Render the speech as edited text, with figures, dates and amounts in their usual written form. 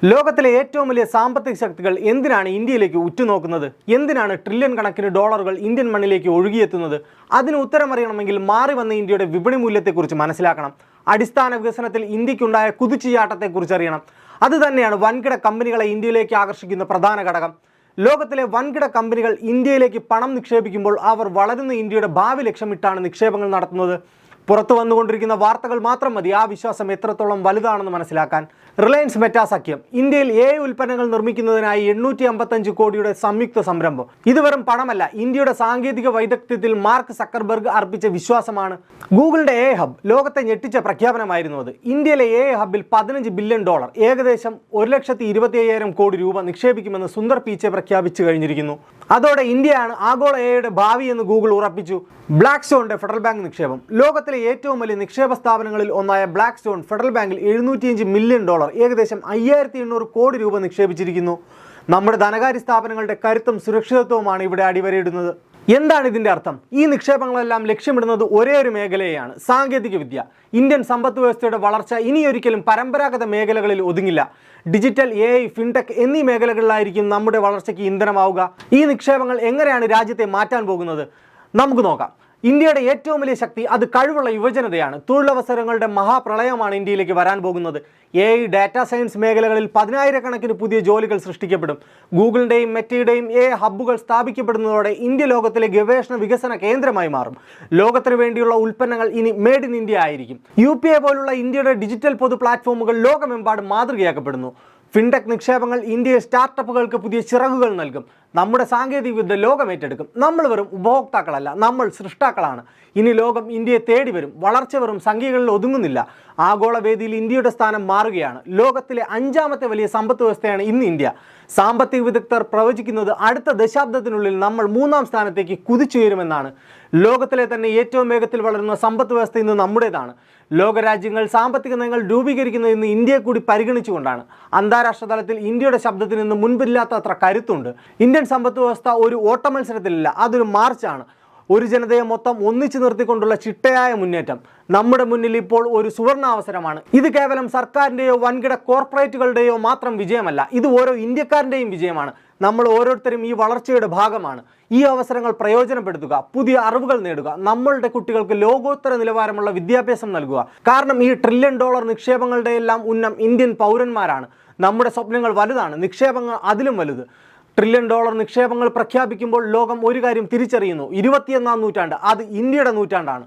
ലോകത്തിലെ ഏറ്റവും വലിയ സാമ്പത്തിക ശക്തികൾ എന്തിനാണ് ഇന്ത്യയിലേക്ക് ഉറ്റുനോക്കുന്നത്? എന്തിനാണ് ട്രില്യൺ കണക്കിന് ഡോളറുകൾ ഇന്ത്യൻ മണ്ണിലേക്ക് ഒഴുകിയെത്തുന്നത്? അതിന് ഉത്തരമറിയണമെങ്കിൽ മാറി വന്ന ഇന്ത്യയുടെ വിപണി മൂല്യത്തെക്കുറിച്ച് മനസ്സിലാക്കണം. അടിസ്ഥാന വികസനത്തിൽ ഇന്ത്യക്കുണ്ടായ കുതിച്ചുചാട്ടത്തെക്കുറിച്ച് അറിയണം. അതുതന്നെയാണ് വൻകിട കമ്പനികളെ ഇന്ത്യയിലേക്ക് ആകർഷിക്കുന്ന പ്രധാന ഘടകം. ലോകത്തിലെ വൻകിട കമ്പനികൾ ഇന്ത്യയിലേക്ക് പണം നിക്ഷേപിക്കുമ്പോൾ അവർ വളരുന്ന ഇന്ത്യയുടെ ഭാവി ലക്ഷ്യമിട്ടാണ് നിക്ഷേപങ്ങൾ നടത്തുന്നത്. പുറത്തു വന്നുകൊണ്ടിരിക്കുന്ന വാർത്തകൾ മാത്രം മതി ആ വിശ്വാസം എത്രത്തോളം വലുതാണെന്ന് മനസ്സിലാക്കാൻ. റിലയൻസ് മെറ്റ സഖ്യം ഇന്ത്യയിൽ AI ഉൽപ്പന്നങ്ങൾ നിർമ്മിക്കുന്നതിനായി 855 കോടിയുടെ സംയുക്ത സംരംഭം. ഇത് വെറും പണമല്ല, ഇന്ത്യയുടെ സാങ്കേതിക വൈദഗ്ധ്യത്തിൽ മാർക്ക് സക്കർബർഗ് അർപ്പിച്ച വിശ്വാസമാണ്. ഗൂഗിളിന്റെ AI ഹബ് ലോകത്തെ ഞെട്ടിച്ച പ്രഖ്യാപനമായിരുന്നു അത്. ഇന്ത്യയിലെ AI ഹബിൽ $15 ബില്യൺ, ഏകദേശം 1,25,000 കോടി രൂപ നിക്ഷേപിക്കുമെന്ന് സുന്ദർ പിച്ചെ പ്രഖ്യാപിച്ചു കഴിഞ്ഞിരിക്കുന്നു. അതോടെ ഇന്ത്യയാണ് ആഗോള AIയുടെ ഭാവി എന്ന് ഗൂഗിൾ ഉറപ്പിച്ചു. ബ്ലാക്ക് സ്റ്റോണിന്റെ ഫെഡറൽ ബാങ്ക് നിക്ഷേപം ലോകത്തിലെ ഏറ്റവും വലിയ നിക്ഷേപ സ്ഥാപനങ്ങളിൽ ഒന്നായ ബ്ലാക്ക് സ്റ്റോൺ ഫെഡറൽ ബാങ്കിൽ $705 മില്യൺ, ഏകദേശം 5,800 കോടി രൂപ നിക്ഷേപിച്ചിരിക്കുന്നു. നമ്മുടെ ധനകാര്യ സ്ഥാപനങ്ങളുടെ കരുത്തും സുരക്ഷിതത്വവുമാണ് ഇവിടെ അടിവരയിടുന്നത്. എന്താണ് ഇതിന്റെ അർത്ഥം? ഈ നിക്ഷേപങ്ങളെല്ലാം ലക്ഷ്യമിടുന്നത് ഒരേ ഒരു മേഖലയെയാണ്, സാങ്കേതിക വിദ്യ. ഇന്ത്യൻ സമ്പദ് വ്യവസ്ഥയുടെ വളർച്ച ഇനിയൊരിക്കലും പരമ്പരാഗത മേഖലകളിൽ ഒതുങ്ങില്ല. ഡിജിറ്റൽ, AI, ഫിൻടെക് എന്നീ മേഖലകളിലായിരിക്കും നമ്മുടെ വളർച്ചയ്ക്ക് ഇന്ധനമാവുക. ഈ നിക്ഷേപങ്ങൾ എങ്ങനെയാണ് രാജ്യത്തെ മാറ്റാൻ പോകുന്നത്? നമുക്ക് നോക്കാം. ഇന്ത്യയുടെ ഏറ്റവും വലിയ ശക്തി അത് കഴിവുള്ള യുവജനതയാണ്. തൊഴിലവസരങ്ങളുടെ മഹാപ്രളയമാണ് ഇന്ത്യയിലേക്ക് വരാൻ പോകുന്നത്. AI, ഡാറ്റ സയൻസ് മേഖലകളിൽ 10,000 പുതിയ ജോലികൾ സൃഷ്ടിക്കപ്പെടും. ഗൂഗിളിൻ്റെയും മെറ്റയുടെയും AI ഹബ്ബുകൾ സ്ഥാപിക്കപ്പെടുന്നതോടെ ഇന്ത്യ ലോകത്തിലെ ഗവേഷണ വികസന കേന്ദ്രമായി മാറും. ലോകത്തിന് വേണ്ടിയുള്ള ഉൽപ്പന്നങ്ങൾ ഇനി മേഡ് ഇൻ ഇന്ത്യ ആയിരിക്കും. UPI പോലുള്ള ഇന്ത്യയുടെ ഡിജിറ്റൽ പൊതു പ്ലാറ്റ്ഫോമുകൾ ലോകമെമ്പാടും മാതൃകയാക്കപ്പെടുന്നു. ഫിൻടെക് നിക്ഷേപങ്ങൾ ഇന്ത്യയിൽ സ്റ്റാർട്ടപ്പുകൾക്ക് പുതിയ ചിറകുകൾ നൽകും. നമ്മുടെ സാങ്കേതികവിദ്യ ലോകം ഏറ്റെടുക്കും. നമ്മൾ വെറും ഉപഭോക്താക്കളല്ല, നമ്മൾ സൃഷ്ടാക്കളാണ്. ഇനി ലോകം ഇന്ത്യയെ തേടി വരും. വളർച്ച വെറും സംഖ്യകളിൽ ഒതുങ്ങുന്നില്ല. ആഗോള വേദിയിൽ ഇന്ത്യയുടെ സ്ഥാനം മാറുകയാണ്. ലോകത്തിലെ 5ാമത്തെ വലിയ സമ്പദ് വ്യവസ്ഥയാണ് ഇന്ന് ഇന്ത്യ. സാമ്പത്തിക വിദഗ്ധർ പ്രവചിക്കുന്നത് അടുത്ത ദശാബ്ദത്തിനുള്ളിൽ നമ്മൾ 3ാം സ്ഥാനത്തേക്ക് കുതിച്ചുയരുമെന്നാണ്. ലോകത്തിലെ തന്നെ ഏറ്റവും വേഗത്തിൽ വളരുന്ന സമ്പദ് വ്യവസ്ഥ ഇന്ന് നമ്മുടേതാണ്. ലോകരാജ്യങ്ങൾ സാമ്പത്തിക നയങ്ങൾ രൂപീകരിക്കുന്നത് ഇന്ന് ഇന്ത്യയെ കൂടി പരിഗണിച്ചുകൊണ്ടാണ്. അന്താരാഷ്ട്ര തലത്തിൽ ഇന്ത്യയുടെ ശബ്ദത്തിന് ഇന്ന് മുൻപില്ലാത്തത്ര കരുത്തുണ്ട്. ഇന്ത്യൻ സമ്പദ് വ്യവസ്ഥ ഒരു ഓട്ടമത്സരത്തിലല്ല, അതൊരു മാർച്ചാണ്. ഒരു ജനതയെ മൊത്തം ഒന്നിച്ചു നിർത്തിക്കൊണ്ടുള്ള ചിട്ടയായ മുന്നേറ്റം നമ്മുടെ മുന്നിൽ ഇപ്പോൾ ഒരു സുവർണാവസരമാണ്. ഇത് കേവലം സർക്കാരിൻ്റെയോ വൻകിട കോർപ്പറേറ്റുകളുടെയോ മാത്രം വിജയമല്ല, ഇത് ഓരോ ഇന്ത്യക്കാരൻ്റെയും വിജയമാണ്. നമ്മൾ ഓരോരുത്തരും ഈ വളർച്ചയുടെ ഭാഗമാണ്. ഈ അവസരങ്ങൾ പ്രയോജനപ്പെടുത്തുക, പുതിയ അറിവുകൾ നേടുക, നമ്മളുടെ കുട്ടികൾക്ക് ലോകോത്തര നിലവാരമുള്ള വിദ്യാഭ്യാസം നൽകുക. കാരണം ഈ $1 ട്രില്യൺ നിക്ഷേപങ്ങളുടെ എല്ലാം ഉന്നം ഇന്ത്യൻ പൗരന്മാരാണ്. നമ്മുടെ സ്വപ്നങ്ങൾ വലുതാണ്, നിക്ഷേപങ്ങൾ അതിലും വലുത്. $1 ട്രില്യൺ നിക്ഷേപങ്ങൾ പ്രഖ്യാപിക്കുമ്പോൾ ലോകം ഒരു കാര്യം തിരിച്ചറിയുന്നു: 21ാം നൂറ്റാണ്ട് അത് ഇന്ത്യയുടെ നൂറ്റാണ്ടാണ്.